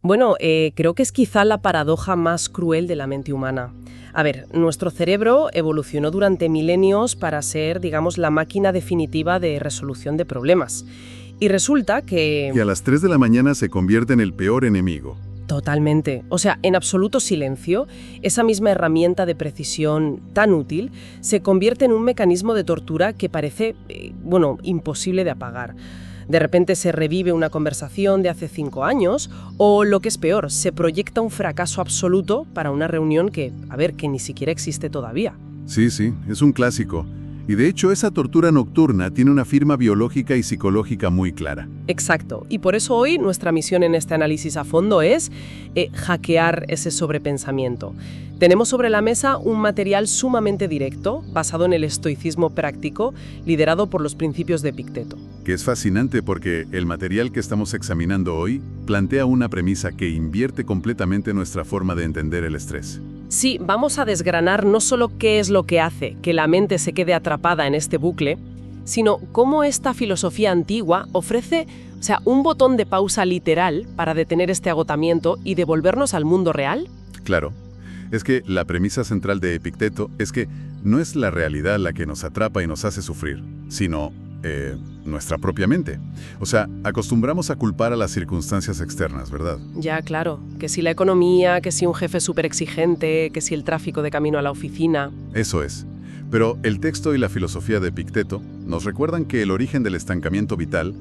Bueno, creo que es quizá la paradoja más cruel de la mente humana. A ver, nuestro cerebro evolucionó durante milenios para ser, digamos, la máquina definitiva de resolución de problemas. Y resulta que... Que a las 3 de la mañana se convierte en el peor enemigo. Totalmente. O sea, en absoluto silencio, esa misma herramienta de precisión tan útil se convierte en un mecanismo de tortura que parece, imposible de apagar. De repente se revive una conversación de hace 5 años o, lo que es peor, se proyecta un fracaso absoluto para una reunión que ni siquiera existe todavía. Sí, es un clásico. Y de hecho, esa tortura nocturna tiene una firma biológica y psicológica muy clara. Exacto. Y por eso hoy nuestra misión en este análisis a fondo es hackear ese sobrepensamiento. Tenemos sobre la mesa un material sumamente directo, basado en el estoicismo práctico, liderado por los principios de Epicteto. Que es fascinante porque el material que estamos examinando hoy plantea una premisa que invierte completamente nuestra forma de entender el estrés. Sí, vamos a desgranar no solo qué es lo que hace que la mente se quede atrapada en este bucle, sino cómo esta filosofía antigua ofrece, un botón de pausa literal para detener este agotamiento y devolvernos al mundo real. Claro, es que la premisa central de Epicteto es que no es la realidad la que nos atrapa y nos hace sufrir, sino nuestra propia mente. O sea, acostumbramos a culpar a las circunstancias externas, ¿verdad? Ya, claro. Que si la economía, que si un jefe súper exigente, que si el tráfico de camino a la oficina. Eso es. Pero el texto y la filosofía de Epicteto nos recuerdan que el origen del estancamiento vital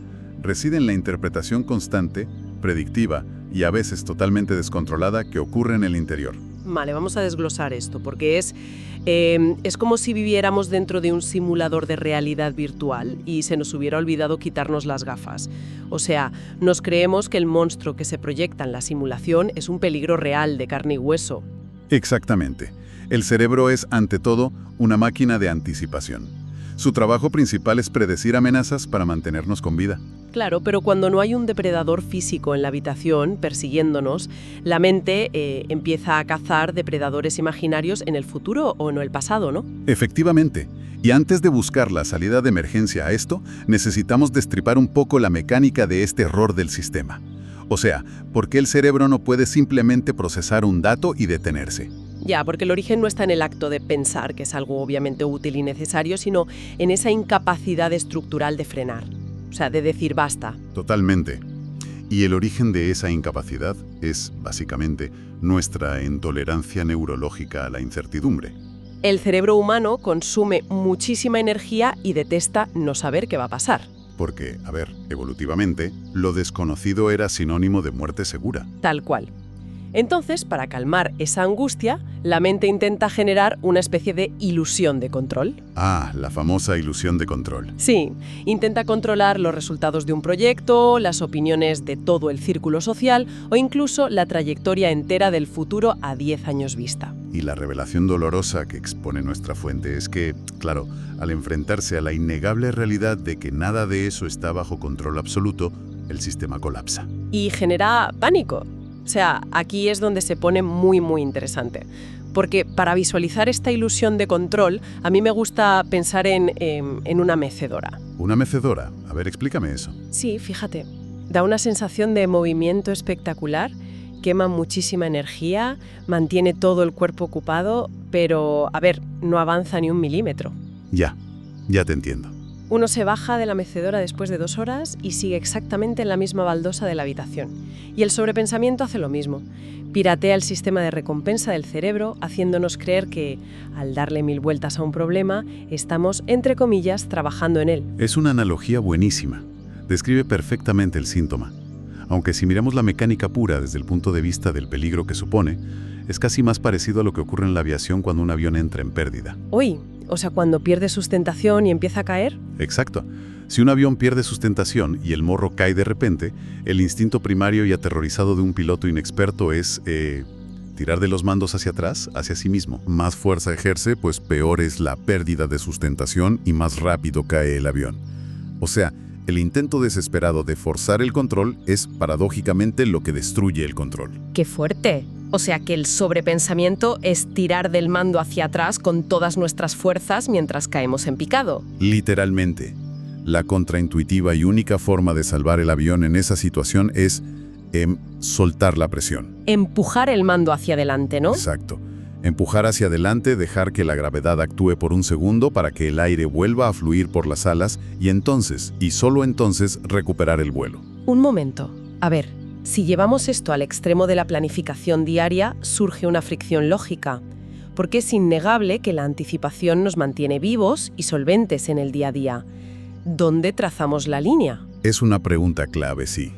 reside en la interpretación constante, predictiva y a veces totalmente descontrolada que ocurre en el interior. Vale, vamos a desglosar esto, porque es como si viviéramos dentro de un simulador de realidad virtual y se nos hubiera olvidado quitarnos las gafas. O sea, nos creemos que el monstruo que se proyecta en la simulación es un peligro real de carne y hueso. Exactamente. El cerebro es, ante todo, una máquina de anticipación. Su trabajo principal es predecir amenazas para mantenernos con vida. Claro, pero cuando no hay un depredador físico en la habitación persiguiéndonos, la mente empieza a cazar depredadores imaginarios en el futuro o en el pasado, ¿no? Efectivamente. Y antes de buscar la salida de emergencia a esto, necesitamos destripar un poco la mecánica de este error del sistema. O sea, ¿por qué el cerebro no puede simplemente procesar un dato y detenerse? Ya, porque el origen no está en el acto de pensar, que es algo obviamente útil y necesario, sino en esa incapacidad estructural de frenar. O sea, de decir basta. Totalmente. Y el origen de esa incapacidad es, básicamente, nuestra intolerancia neurológica a la incertidumbre. El cerebro humano consume muchísima energía y detesta no saber qué va a pasar. Porque, evolutivamente, lo desconocido era sinónimo de muerte segura. Tal cual. Entonces, para calmar esa angustia, la mente intenta generar una especie de ilusión de control. Ah, la famosa ilusión de control. Sí, intenta controlar los resultados de un proyecto, las opiniones de todo el círculo social o incluso la trayectoria entera del futuro a 10 años vista. Y la revelación dolorosa que expone nuestra fuente es que, claro, al enfrentarse a la innegable realidad de que nada de eso está bajo control absoluto, el sistema colapsa. Y genera pánico. O sea, aquí es donde se pone muy, muy interesante. Porque para visualizar esta ilusión de control, a mí me gusta pensar en una mecedora. ¿Una mecedora? A ver, explícame eso. Sí, fíjate. Da una sensación de movimiento espectacular, quema muchísima energía, mantiene todo el cuerpo ocupado, pero, no avanza ni un milímetro. Ya te entiendo. Uno se baja de la mecedora después de 2 horas y sigue exactamente en la misma baldosa de la habitación. Y el sobrepensamiento hace lo mismo. Piratea el sistema de recompensa del cerebro, haciéndonos creer que, al darle 1000 vueltas a un problema, estamos, entre comillas, trabajando en él. Es una analogía buenísima. Describe perfectamente el síntoma. Aunque si miramos la mecánica pura desde el punto de vista del peligro que supone, es casi más parecido a lo que ocurre en la aviación cuando un avión entra en pérdida. Uy, o sea, cuando pierde sustentación y empieza a caer. Exacto. Si un avión pierde sustentación y el morro cae de repente, el instinto primario y aterrorizado de un piloto inexperto es tirar de los mandos hacia atrás, hacia sí mismo. Más fuerza ejerce, pues peor es la pérdida de sustentación y más rápido cae el avión. O sea, el intento desesperado de forzar el control es paradójicamente lo que destruye el control. ¡Qué fuerte! O sea que el sobrepensamiento es tirar del mando hacia atrás con todas nuestras fuerzas mientras caemos en picado. Literalmente. La contraintuitiva y única forma de salvar el avión en esa situación es Soltar la presión. Empujar el mando hacia adelante, ¿no? Exacto. Empujar hacia adelante, dejar que la gravedad actúe por un segundo para que el aire vuelva a fluir por las alas y entonces, y solo entonces, recuperar el vuelo. Un momento. A ver, si llevamos esto al extremo de la planificación diaria, surge una fricción lógica, porque es innegable que la anticipación nos mantiene vivos y solventes en el día a día. ¿Dónde trazamos la línea? Es una pregunta clave, sí.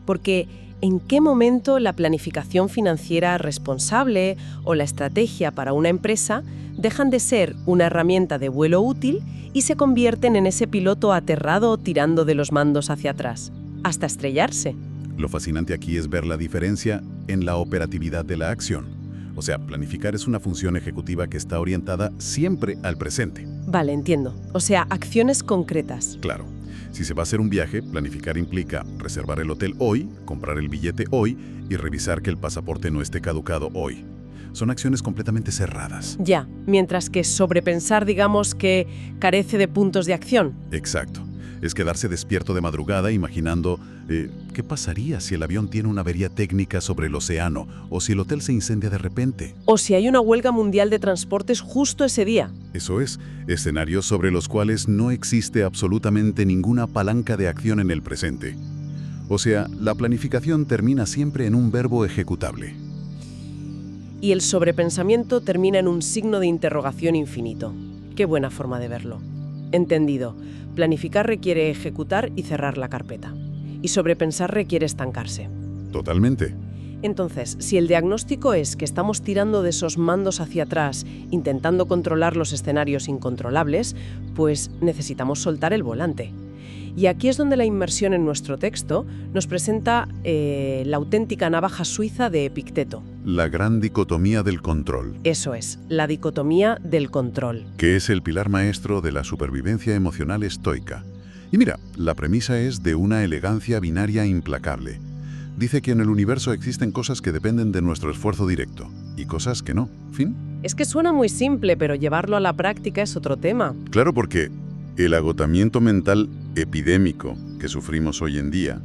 Porque ¿en qué momento la planificación financiera responsable o la estrategia para una empresa dejan de ser una herramienta de vuelo útil y se convierten en ese piloto aterrado tirando de los mandos hacia atrás, hasta estrellarse? Lo fascinante aquí es ver la diferencia en la operatividad de la acción. O sea, planificar es una función ejecutiva que está orientada siempre al presente. Vale, entiendo. O sea, acciones concretas. Claro. Si se va a hacer un viaje, planificar implica reservar el hotel hoy, comprar el billete hoy y revisar que el pasaporte no esté caducado hoy. Son acciones completamente cerradas. Ya, mientras que sobrepensar, digamos que carece de puntos de acción. Exacto. Es quedarse despierto de madrugada imaginando qué pasaría si el avión tiene una avería técnica sobre el océano o si el hotel se incendia de repente. O si hay una huelga mundial de transportes justo ese día. Eso es, escenarios sobre los cuales no existe absolutamente ninguna palanca de acción en el presente. O sea, la planificación termina siempre en un verbo ejecutable. Y el sobrepensamiento termina en un signo de interrogación infinito. Qué buena forma de verlo. Entendido. Planificar requiere ejecutar y cerrar la carpeta. Y sobrepensar requiere estancarse. Totalmente. Entonces, si el diagnóstico es que estamos tirando de esos mandos hacia atrás, intentando controlar los escenarios incontrolables, pues necesitamos soltar el volante. Y aquí es donde la inmersión en nuestro texto nos presenta la auténtica navaja suiza de Epicteto. La gran dicotomía del control. Eso es, la dicotomía del control. Que es el pilar maestro de la supervivencia emocional estoica. Y mira, la premisa es de una elegancia binaria implacable. Dice que en el universo existen cosas que dependen de nuestro esfuerzo directo y cosas que no. ¿Fin? Es que suena muy simple, pero llevarlo a la práctica es otro tema. Claro, porque el agotamiento mental epidémico que sufrimos hoy en día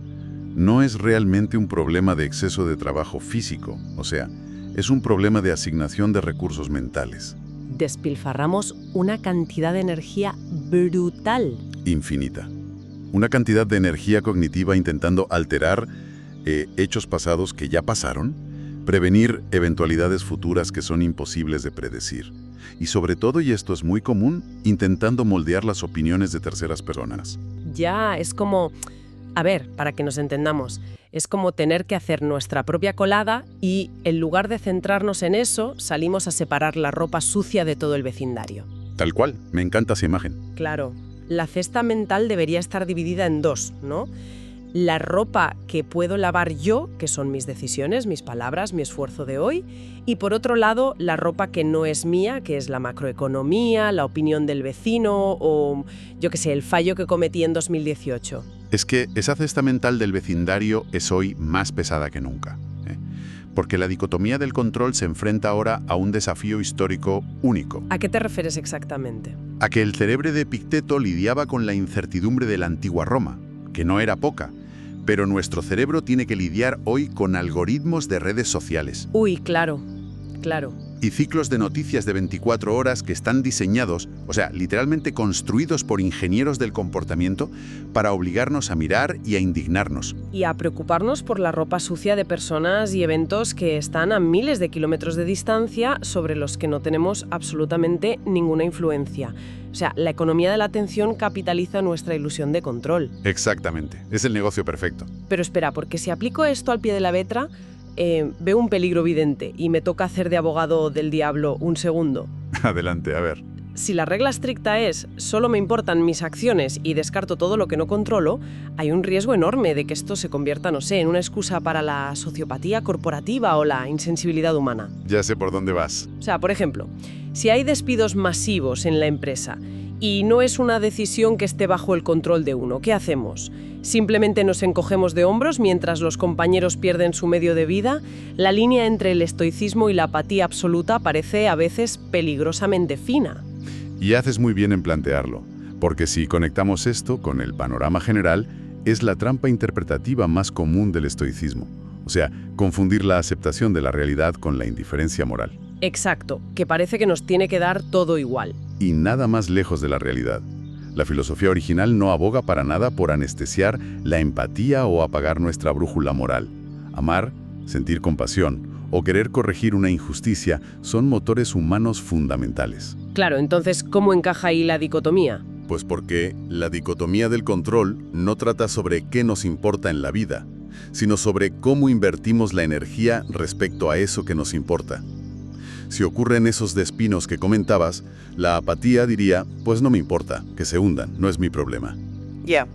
no es realmente un problema de exceso de trabajo físico, o sea, es un problema de asignación de recursos mentales. Despilfarramos una cantidad de energía brutal. Infinita. Una cantidad de energía cognitiva intentando alterar hechos pasados que ya pasaron, prevenir eventualidades futuras que son imposibles de predecir. Y sobre todo, y esto es muy común, intentando moldear las opiniones de terceras personas. Ya, es como... A ver, para que nos entendamos, es como tener que hacer nuestra propia colada y, en lugar de centrarnos en eso, salimos a separar la ropa sucia de todo el vecindario. Tal cual, me encanta esa imagen. Claro, la cesta mental debería estar dividida en dos, ¿no? La ropa que puedo lavar yo, que son mis decisiones, mis palabras, mi esfuerzo de hoy, y por otro lado, la ropa que no es mía, que es la macroeconomía, la opinión del vecino o, yo qué sé, el fallo que cometí en 2018. Es que esa cesta mental del vecindario es hoy más pesada que nunca, ¿eh? Porque la dicotomía del control se enfrenta ahora a un desafío histórico único. ¿A qué te refieres exactamente? A que el cerebro de Epicteto lidiaba con la incertidumbre de la antigua Roma, que no era poca, pero nuestro cerebro tiene que lidiar hoy con algoritmos de redes sociales. Uy, claro, claro. Y ciclos de noticias de 24 horas que están diseñados, o sea, literalmente construidos por ingenieros del comportamiento para obligarnos a mirar y a indignarnos. Y a preocuparnos por la ropa sucia de personas y eventos que están a miles de kilómetros de distancia sobre los que no tenemos absolutamente ninguna influencia. O sea, la economía de la atención capitaliza nuestra ilusión de control. Exactamente, es el negocio perfecto. Pero espera, porque si aplico esto al pie de la letra, veo un peligro evidente y me toca hacer de abogado del diablo un segundo. Adelante, a ver. Si la regla estricta es solo me importan mis acciones y descarto todo lo que no controlo, hay un riesgo enorme de que esto se convierta, no sé, en una excusa para la sociopatía corporativa o la insensibilidad humana. Ya sé por dónde vas. O sea, por ejemplo, si hay despidos masivos en la empresa y no es una decisión que esté bajo el control de uno, ¿qué hacemos? ¿Simplemente nos encogemos de hombros mientras los compañeros pierden su medio de vida? La línea entre el estoicismo y la apatía absoluta parece a veces peligrosamente fina. Y haces muy bien en plantearlo, porque si conectamos esto con el panorama general, es la trampa interpretativa más común del estoicismo. O sea, confundir la aceptación de la realidad con la indiferencia moral. Exacto, que parece que nos tiene que dar todo igual. Y nada más lejos de la realidad. La filosofía original no aboga para nada por anestesiar la empatía o apagar nuestra brújula moral. Amar, sentir compasión o querer corregir una injusticia son motores humanos fundamentales. Claro, entonces, ¿cómo encaja ahí la dicotomía? Pues porque la dicotomía del control no trata sobre qué nos importa en la vida, sino sobre cómo invertimos la energía respecto a eso que nos importa. Si ocurren esos despinos que comentabas, la apatía diría, pues no me importa, que se hundan, no es mi problema. Ya.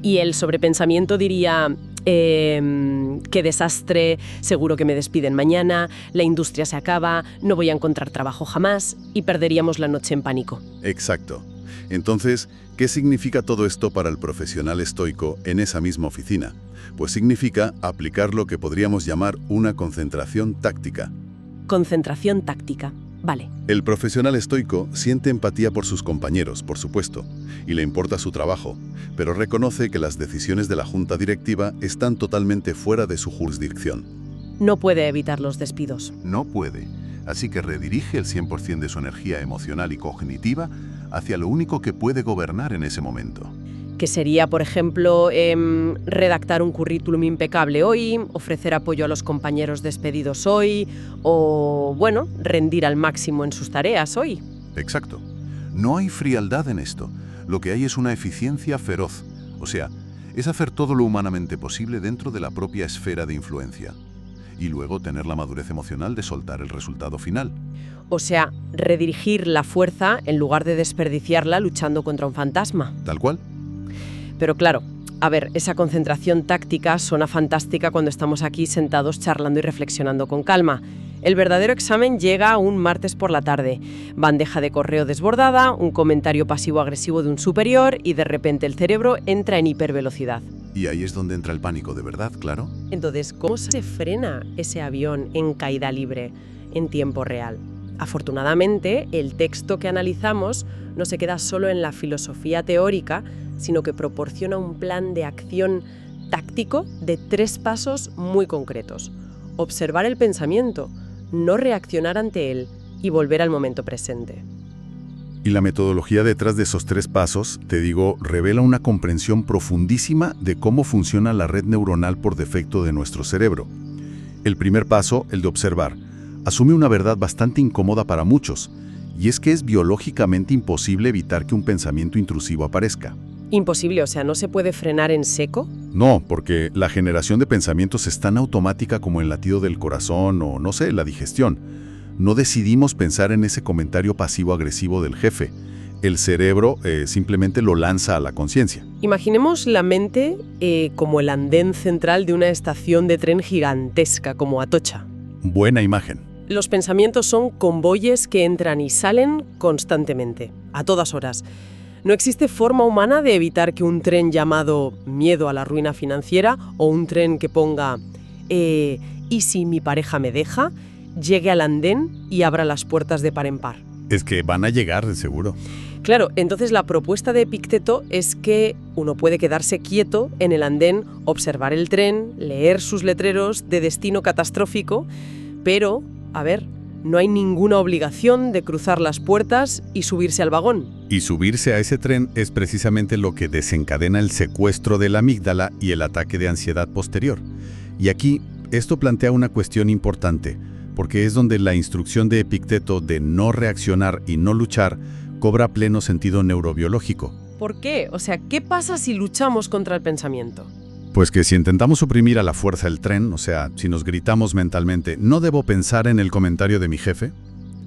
Y el sobrepensamiento diría, qué desastre, seguro que me despiden mañana, la industria se acaba, no voy a encontrar trabajo jamás y perderíamos la noche en pánico. Exacto. Entonces, ¿qué significa todo esto para el profesional estoico en esa misma oficina? Pues significa aplicar lo que podríamos llamar una concentración táctica. Concentración táctica. Vale. El profesional estoico siente empatía por sus compañeros, por supuesto, y le importa su trabajo, pero reconoce que las decisiones de la junta directiva están totalmente fuera de su jurisdicción. No puede evitar los despidos. No puede, así que redirige el 100% de su energía emocional y cognitiva hacia lo único que puede gobernar en ese momento. Que sería, por ejemplo, redactar un currículum impecable hoy, ofrecer apoyo a los compañeros despedidos hoy, o, bueno, rendir al máximo en sus tareas hoy. Exacto. No hay frialdad en esto. Lo que hay es una eficiencia feroz. O sea, es hacer todo lo humanamente posible dentro de la propia esfera de influencia. Y luego tener la madurez emocional de soltar el resultado final. O sea, redirigir la fuerza en lugar de desperdiciarla luchando contra un fantasma. Tal cual. Pero claro, a ver, esa concentración táctica suena fantástica cuando estamos aquí sentados charlando y reflexionando con calma. El verdadero examen llega un martes por la tarde. Bandeja de correo desbordada, un comentario pasivo-agresivo de un superior y de repente el cerebro entra en hipervelocidad. Y ahí es donde entra el pánico de verdad, claro. Entonces, ¿cómo se frena ese avión en caída libre en tiempo real? Afortunadamente, el texto que analizamos no se queda solo en la filosofía teórica, sino que proporciona un plan de acción táctico de 3 pasos muy concretos. Observar el pensamiento, no reaccionar ante él y volver al momento presente. Y la metodología detrás de esos 3 pasos, te digo, revela una comprensión profundísima de cómo funciona la red neuronal por defecto de nuestro cerebro. El primer paso, el de observar, asume una verdad bastante incómoda para muchos, y es que es biológicamente imposible evitar que un pensamiento intrusivo aparezca. Imposible, o sea, ¿no se puede frenar en seco? No, porque la generación de pensamientos es tan automática como el latido del corazón o, no sé, la digestión. No decidimos pensar en ese comentario pasivo-agresivo del jefe. El cerebro simplemente lo lanza a la conciencia. Imaginemos la mente como el andén central de una estación de tren gigantesca, como Atocha. Buena imagen. Los pensamientos son convoyes que entran y salen constantemente, a todas horas. No existe forma humana de evitar que un tren llamado miedo a la ruina financiera o un tren que ponga ¿y si mi pareja me deja?, llegue al andén y abra las puertas de par en par. Es que van a llegar, de seguro. Claro, entonces la propuesta de Epicteto es que uno puede quedarse quieto en el andén, observar el tren, leer sus letreros de destino catastrófico, pero, a ver, no hay ninguna obligación de cruzar las puertas y subirse al vagón. Y subirse a ese tren es precisamente lo que desencadena el secuestro de la amígdala y el ataque de ansiedad posterior. Y aquí, esto plantea una cuestión importante, porque es donde la instrucción de Epicteto de no reaccionar y no luchar cobra pleno sentido neurobiológico. ¿Por qué? O sea, ¿qué pasa si luchamos contra el pensamiento? Pues que si intentamos suprimir a la fuerza el tren, o sea, si nos gritamos mentalmente, no debo pensar en el comentario de mi jefe,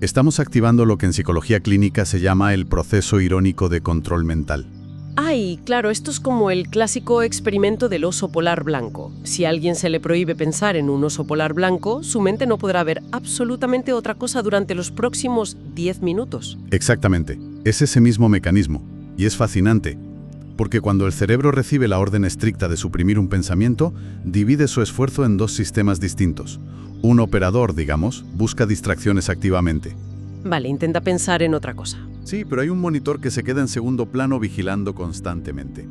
estamos activando lo que en psicología clínica se llama el proceso irónico de control mental. Ay, claro, esto es como el clásico experimento del oso polar blanco. Si a alguien se le prohíbe pensar en un oso polar blanco, su mente no podrá ver absolutamente otra cosa durante los próximos 10 minutos. Exactamente, es ese mismo mecanismo. Y es fascinante, porque cuando el cerebro recibe la orden estricta de suprimir un pensamiento, divide su esfuerzo en 2 sistemas distintos. Un operador, digamos, busca distracciones activamente. Vale, intenta pensar en otra cosa. Sí, pero hay un monitor que se queda en segundo plano vigilando constantemente.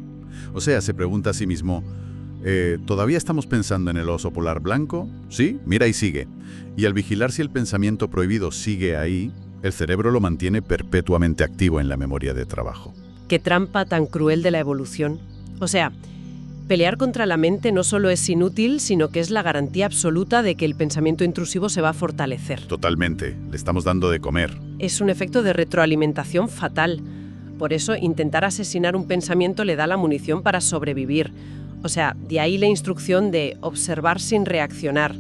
O sea, se pregunta a sí mismo, ¿Todavía estamos pensando en el oso polar blanco? Sí, mira y sigue. Y al vigilar si el pensamiento prohibido sigue ahí, el cerebro lo mantiene perpetuamente activo en la memoria de trabajo. Qué trampa tan cruel de la evolución. O sea, pelear contra la mente no solo es inútil, sino que es la garantía absoluta de que el pensamiento intrusivo se va a fortalecer. Totalmente, le estamos dando de comer. Es un efecto de retroalimentación fatal. Por eso, intentar asesinar un pensamiento le da la munición para sobrevivir. O sea, de ahí la instrucción de observar sin reaccionar.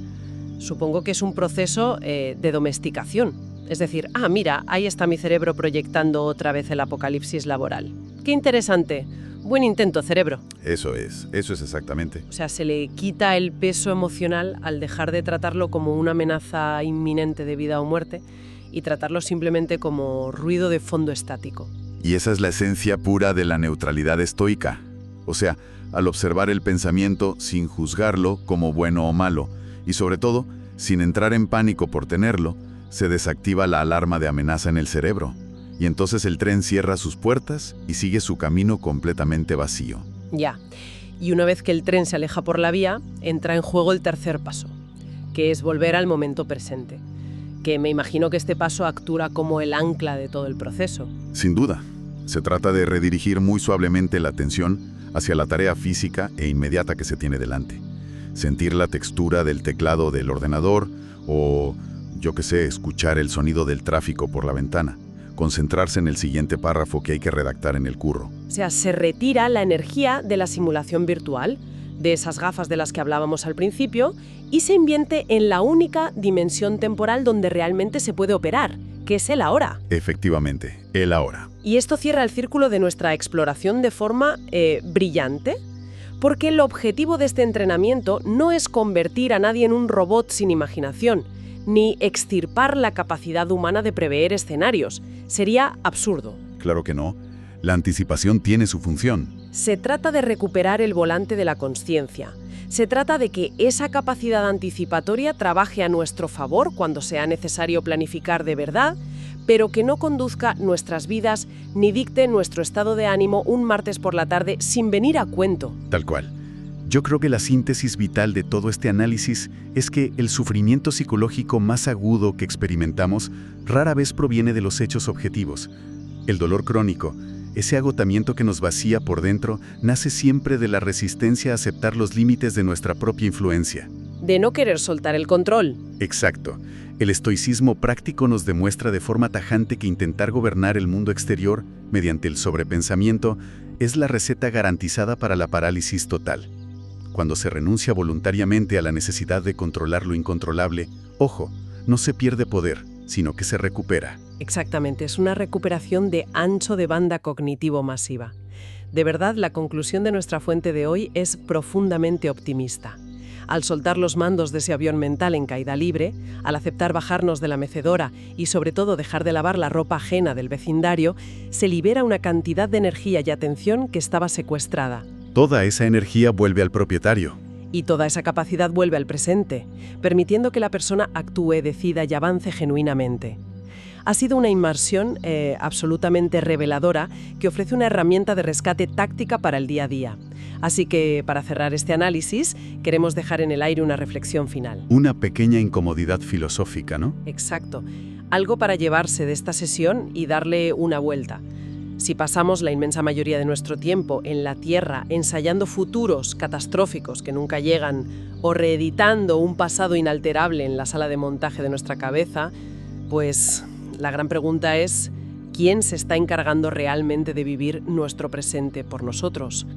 Supongo que es un proceso de domesticación. Es decir, mira, ahí está mi cerebro proyectando otra vez el apocalipsis laboral. ¡Qué interesante! Buen intento, cerebro. Eso es exactamente. O sea, se le quita el peso emocional al dejar de tratarlo como una amenaza inminente de vida o muerte y tratarlo simplemente como ruido de fondo estático. Y esa es la esencia pura de la neutralidad estoica. O sea, al observar el pensamiento sin juzgarlo como bueno o malo, y sobre todo, sin entrar en pánico por tenerlo, se desactiva la alarma de amenaza en el cerebro. Y entonces el tren cierra sus puertas y sigue su camino completamente vacío. Ya. Y una vez que el tren se aleja por la vía, entra en juego el tercer paso, que es volver al momento presente. Que me imagino que este paso actúa como el ancla de todo el proceso. Sin duda. Se trata de redirigir muy suavemente la atención hacia la tarea física e inmediata que se tiene delante. Sentir la textura del teclado del ordenador o, yo qué sé, escuchar el sonido del tráfico por la ventana. Concentrarse en el siguiente párrafo que hay que redactar en el curro. O sea, se retira la energía de la simulación virtual, de esas gafas de las que hablábamos al principio, y se invierte en la única dimensión temporal donde realmente se puede operar, que es el ahora. Efectivamente, el ahora. Y esto cierra el círculo de nuestra exploración de forma brillante, porque el objetivo de este entrenamiento no es convertir a nadie en un robot sin imaginación, ni extirpar la capacidad humana de prever escenarios. Sería absurdo. Claro que no. La anticipación tiene su función. Se trata de recuperar el volante de la consciencia. Se trata de que esa capacidad anticipatoria trabaje a nuestro favor cuando sea necesario planificar de verdad, pero que no conduzca nuestras vidas ni dicte nuestro estado de ánimo un martes por la tarde sin venir a cuento. Tal cual. Yo creo que la síntesis vital de todo este análisis es que el sufrimiento psicológico más agudo que experimentamos rara vez proviene de los hechos objetivos. El dolor crónico, ese agotamiento que nos vacía por dentro, nace siempre de la resistencia a aceptar los límites de nuestra propia influencia. De no querer soltar el control. Exacto. El estoicismo práctico nos demuestra de forma tajante que intentar gobernar el mundo exterior mediante el sobrepensamiento es la receta garantizada para la parálisis total. Cuando se renuncia voluntariamente a la necesidad de controlar lo incontrolable, ojo, no se pierde poder, sino que se recupera. Exactamente, es una recuperación de ancho de banda cognitivo masiva. De verdad, la conclusión de nuestra fuente de hoy es profundamente optimista. Al soltar los mandos de ese avión mental en caída libre, al aceptar bajarnos de la mecedora y sobre todo dejar de lavar la ropa ajena del vecindario, se libera una cantidad de energía y atención que estaba secuestrada. Toda esa energía vuelve al propietario. Y toda esa capacidad vuelve al presente, permitiendo que la persona actúe, decida y avance genuinamente. Ha sido una inmersión absolutamente reveladora que ofrece una herramienta de rescate táctica para el día a día. Así que, para cerrar este análisis, queremos dejar en el aire una reflexión final. Una pequeña incomodidad filosófica, ¿no? Exacto. Algo para llevarse de esta sesión y darle una vuelta. Si pasamos la inmensa mayoría de nuestro tiempo en la Tierra ensayando futuros catastróficos que nunca llegan o reeditando un pasado inalterable en la sala de montaje de nuestra cabeza, pues la gran pregunta es, ¿quién se está encargando realmente de vivir nuestro presente por nosotros?